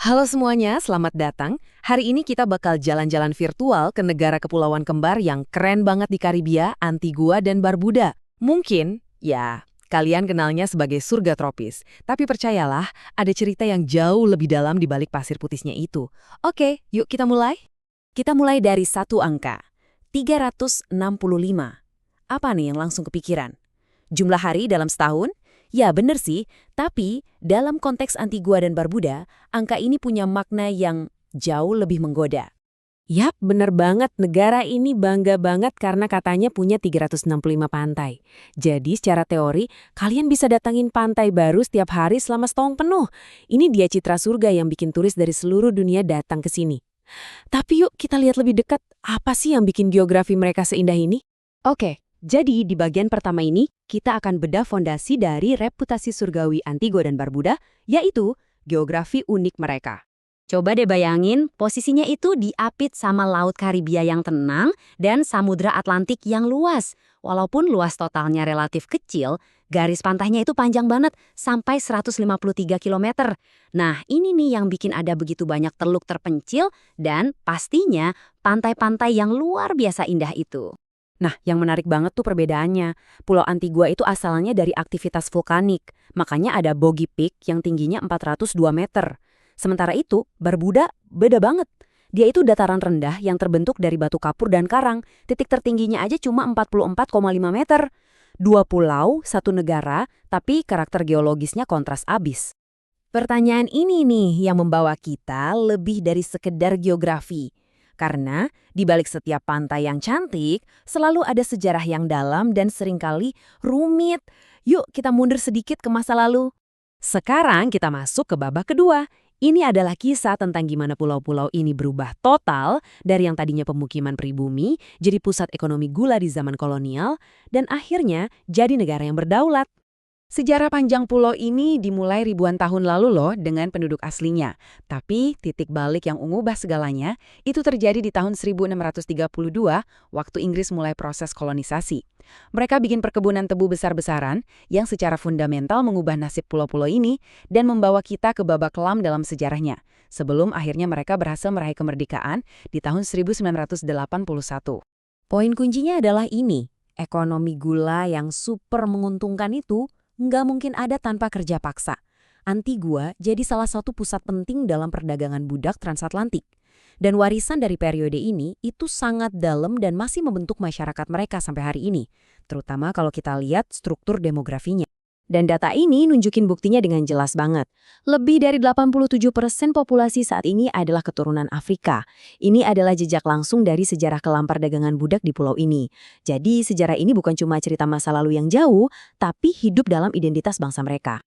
Halo semuanya, selamat datang. Hari ini kita bakal jalan-jalan virtual ke negara kepulauan kembar yang keren banget di Karibia, Antigua dan Barbuda. Mungkin, ya, kalian kenalnya sebagai surga tropis. Tapi percayalah, ada cerita yang jauh lebih dalam di balik pasir putihnya itu. Oke, yuk kita mulai. Kita mulai dari satu angka, 365. Apa nih yang langsung kepikiran? Jumlah hari dalam setahun? Ya bener sih, tapi dalam konteks Antigua dan Barbuda, angka ini punya makna yang jauh lebih menggoda. Yap, bener banget. Negara ini bangga banget karena katanya punya 365 pantai. Jadi secara teori, kalian bisa datangin pantai baru setiap hari selama setahun penuh. Ini dia citra surga yang bikin turis dari seluruh dunia datang ke sini. Tapi yuk kita lihat lebih dekat, apa sih yang bikin geografi mereka seindah ini? Oke, jadi di bagian pertama ini, kita akan bedah fondasi dari reputasi surgawi Antigua dan Barbuda, yaitu geografi unik mereka. Coba deh bayangin, posisinya itu diapit sama Laut Karibia yang tenang dan Samudra Atlantik yang luas. Walaupun luas totalnya relatif kecil, garis pantainya itu panjang banget, sampai 153 km. Nah, ini nih yang bikin ada begitu banyak teluk terpencil dan pastinya pantai-pantai yang luar biasa indah itu. Nah, yang menarik banget tuh perbedaannya. Pulau Antigua itu asalnya dari aktivitas vulkanik, makanya ada Bogi Peak yang tingginya 402 meter. Sementara itu, Barbuda beda banget. Dia itu dataran rendah yang terbentuk dari batu kapur dan karang. Titik tertingginya aja cuma 44,5 meter. Dua pulau, satu negara, tapi karakter geologisnya kontras abis. Pertanyaan ini nih yang membawa kita lebih dari sekedar geografi. Karena di balik setiap pantai yang cantik, selalu ada sejarah yang dalam dan seringkali rumit. Yuk kita mundur sedikit ke masa lalu. Sekarang kita masuk ke babak kedua. Ini adalah kisah tentang gimana pulau-pulau ini berubah total dari yang tadinya pemukiman pribumi, jadi pusat ekonomi gula di zaman kolonial, dan akhirnya jadi negara yang berdaulat. Sejarah panjang pulau ini dimulai ribuan tahun lalu loh dengan penduduk aslinya. Tapi titik balik yang mengubah segalanya itu terjadi di tahun 1632 waktu Inggris mulai proses kolonisasi. Mereka bikin perkebunan tebu besar-besaran yang secara fundamental mengubah nasib pulau-pulau ini dan membawa kita ke babak kelam dalam sejarahnya. Sebelum akhirnya mereka berhasil meraih kemerdekaan di tahun 1981. Poin kuncinya adalah ini, ekonomi gula yang super menguntungkan itu nggak mungkin ada tanpa kerja paksa. Antigua jadi salah satu pusat penting dalam perdagangan budak transatlantik. Dan warisan dari periode ini itu sangat dalam dan masih membentuk masyarakat mereka sampai hari ini. Terutama kalau kita lihat struktur demografinya. Dan data ini nunjukin buktinya dengan jelas banget. Lebih dari 87% populasi saat ini adalah keturunan Afrika. Ini adalah jejak langsung dari sejarah kelam perdagangan budak di pulau ini. Jadi sejarah ini bukan cuma cerita masa lalu yang jauh, tapi hidup dalam identitas bangsa mereka.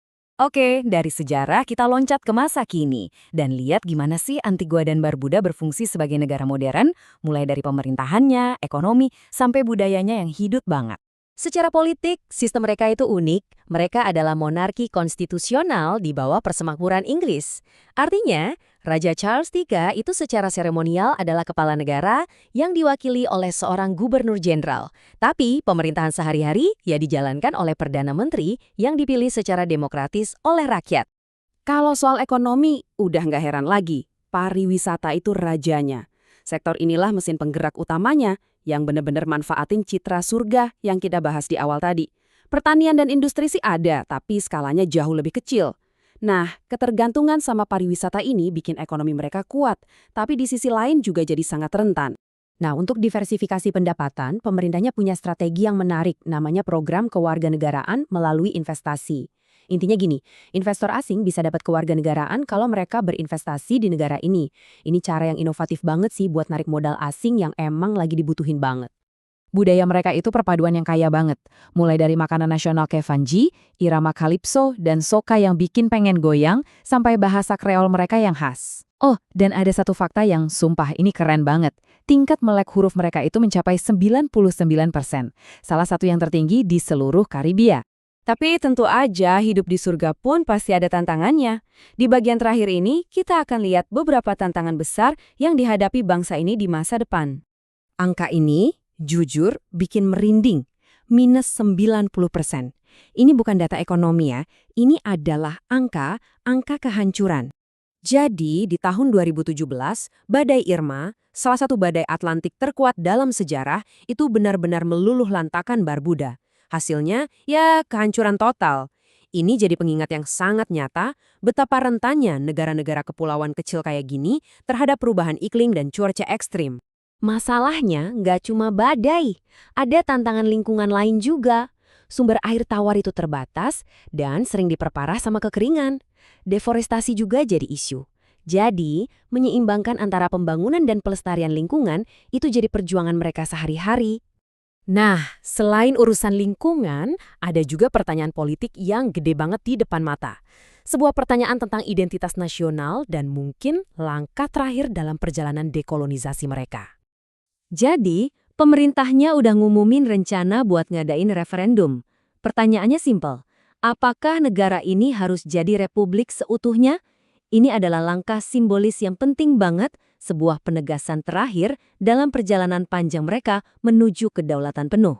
Oke, dari sejarah kita loncat ke masa kini dan lihat gimana sih Antigua dan Barbuda berfungsi sebagai negara modern, mulai dari pemerintahannya, ekonomi, sampai budayanya yang hidup banget. Secara politik, sistem mereka itu unik. Mereka adalah monarki konstitusional di bawah persemakmuran Inggris. Artinya, Raja Charles III itu secara seremonial adalah kepala negara yang diwakili oleh seorang gubernur jenderal. Tapi pemerintahan sehari-hari ya dijalankan oleh Perdana Menteri yang dipilih secara demokratis oleh rakyat. Kalau soal ekonomi, udah nggak heran lagi. Pariwisata itu rajanya. Sektor inilah mesin penggerak utamanya yang benar-benar manfaatin citra surga yang kita bahas di awal tadi. Pertanian dan industri sih ada, tapi skalanya jauh lebih kecil. Nah, ketergantungan sama pariwisata ini bikin ekonomi mereka kuat, tapi di sisi lain juga jadi sangat rentan. Nah, untuk diversifikasi pendapatan, pemerintahnya punya strategi yang menarik, namanya program kewarganegaraan melalui investasi. Intinya gini, investor asing bisa dapat kewarganegaraan kalau mereka berinvestasi di negara ini. Ini cara yang inovatif banget sih buat narik modal asing yang emang lagi dibutuhin banget. Budaya mereka itu perpaduan yang kaya banget. Mulai dari makanan nasional kayak fanji, irama calypso, dan soca yang bikin pengen goyang, sampai bahasa kreol mereka yang khas. Oh, dan ada satu fakta yang sumpah ini keren banget. Tingkat melek huruf mereka itu mencapai 99%. Salah satu yang tertinggi di seluruh Karibia. Tapi tentu aja hidup di surga pun pasti ada tantangannya. Di bagian terakhir ini, kita akan lihat beberapa tantangan besar yang dihadapi bangsa ini di masa depan. Angka ini, jujur, bikin merinding. Minus 90%. Ini bukan data ekonomi ya, ini adalah angka kehancuran. Jadi, di tahun 2017, badai Irma, salah satu badai Atlantik terkuat dalam sejarah, itu benar-benar meluluh lantakan Barbuda. Hasilnya, ya kehancuran total. Ini jadi pengingat yang sangat nyata betapa rentannya negara-negara kepulauan kecil kayak gini terhadap perubahan iklim dan cuaca ekstrim. Masalahnya nggak cuma badai, ada tantangan lingkungan lain juga. Sumber air tawar itu terbatas dan sering diperparah sama kekeringan. Deforestasi juga jadi isu. Jadi, menyeimbangkan antara pembangunan dan pelestarian lingkungan itu jadi perjuangan mereka sehari-hari. Nah, selain urusan lingkungan, ada juga pertanyaan politik yang gede banget di depan mata. Sebuah pertanyaan tentang identitas nasional dan mungkin langkah terakhir dalam perjalanan dekolonisasi mereka. Jadi, pemerintahnya udah ngumumin rencana buat ngadain referendum. Pertanyaannya simpel, apakah negara ini harus jadi republik seutuhnya? Ini adalah langkah simbolis yang penting banget, sebuah penegasan terakhir dalam perjalanan panjang mereka menuju kedaulatan penuh.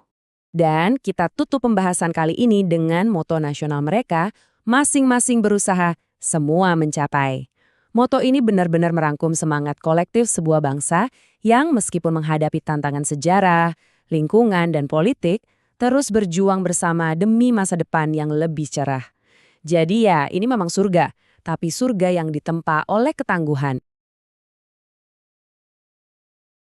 Dan kita tutup pembahasan kali ini dengan moto nasional mereka, masing-masing berusaha, semua mencapai. Moto ini benar-benar merangkum semangat kolektif sebuah bangsa yang meskipun menghadapi tantangan sejarah, lingkungan, dan politik, terus berjuang bersama demi masa depan yang lebih cerah. Jadi ya, ini memang surga, tapi surga yang ditempa oleh ketangguhan.